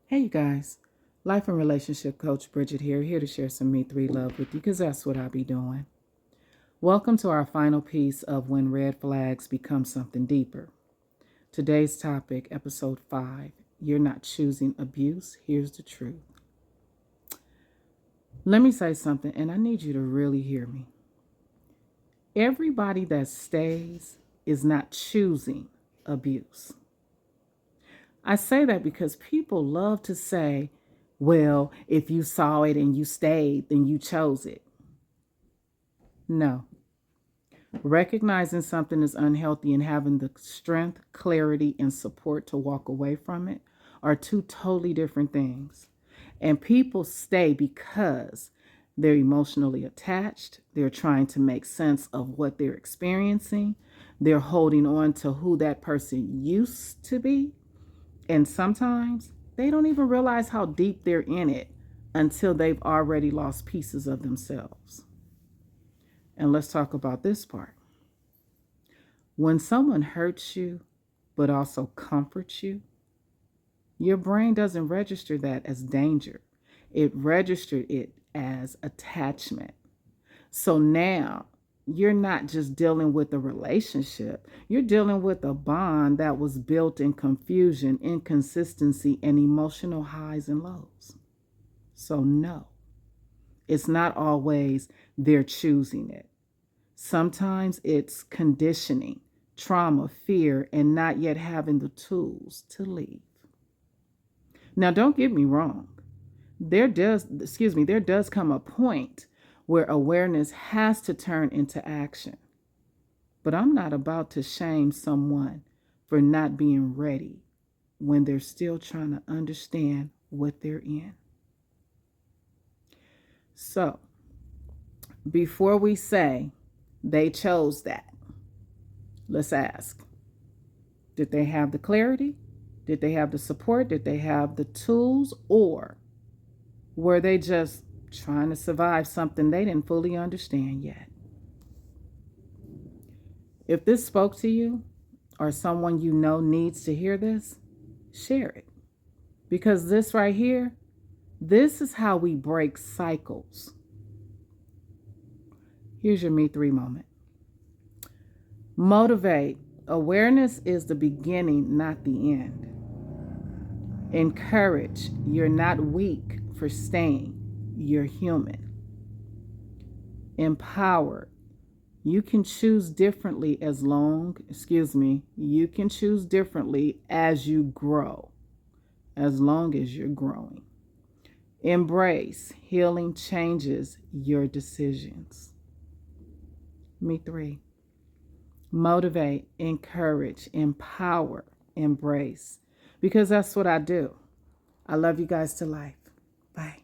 Hey, you guys. Life and relationship coach Bridget here to share some Me 3 love with you because that's what I'll be doing. Welcome to our final piece of When Red Flags Become Something Deeper. Today's topic, episode 5, You're Not Choosing Abuse. Here's the truth. Let me say something, and I need you to really hear me. Everybody that stays is not choosing abuse. I say that because people love to say, well, if you saw it and you stayed, then you chose it. No. Recognizing something is unhealthy and having the strength, clarity, and support to walk away from it are two totally different things. And people stay because they're emotionally attached. They're trying to make sense of what they're experiencing. They're holding on to who that person used to be. And sometimes they don't even realize how deep they're in it until they've already lost pieces of themselves. And let's talk about this part. When someone hurts you, but also comforts you, your brain doesn't register that as danger. It registered it as attachment. So now you're not just dealing with a relationship, you're dealing with a bond that was built in confusion, inconsistency, and emotional highs and lows. So, no, it's not always they're choosing it. Sometimes it's conditioning, trauma, fear, and not yet having the tools to leave. Now, don't get me wrong. There does come a point where awareness has to turn into action. But I'm not about to shame someone for not being ready when they're still trying to understand what they're in. So, before we say they chose that, let's ask, did they have the clarity? Did they have the support? Did they have the tools? Or were they just trying to survive something they didn't fully understand yet? If this spoke to you or someone you know needs to hear this, share it. Because this right here, this is how we break cycles. Here's your Me 3 moment. Motivate. Awareness is the beginning, not the end. Encourage. You're not weak for staying. You're human. Empower. You can choose differently you can choose differently as you grow, as long as you're growing. Embrace. Healing changes your decisions. Me 3. Motivate, encourage, empower, embrace. Because that's what I do. I love you guys to life. Bye.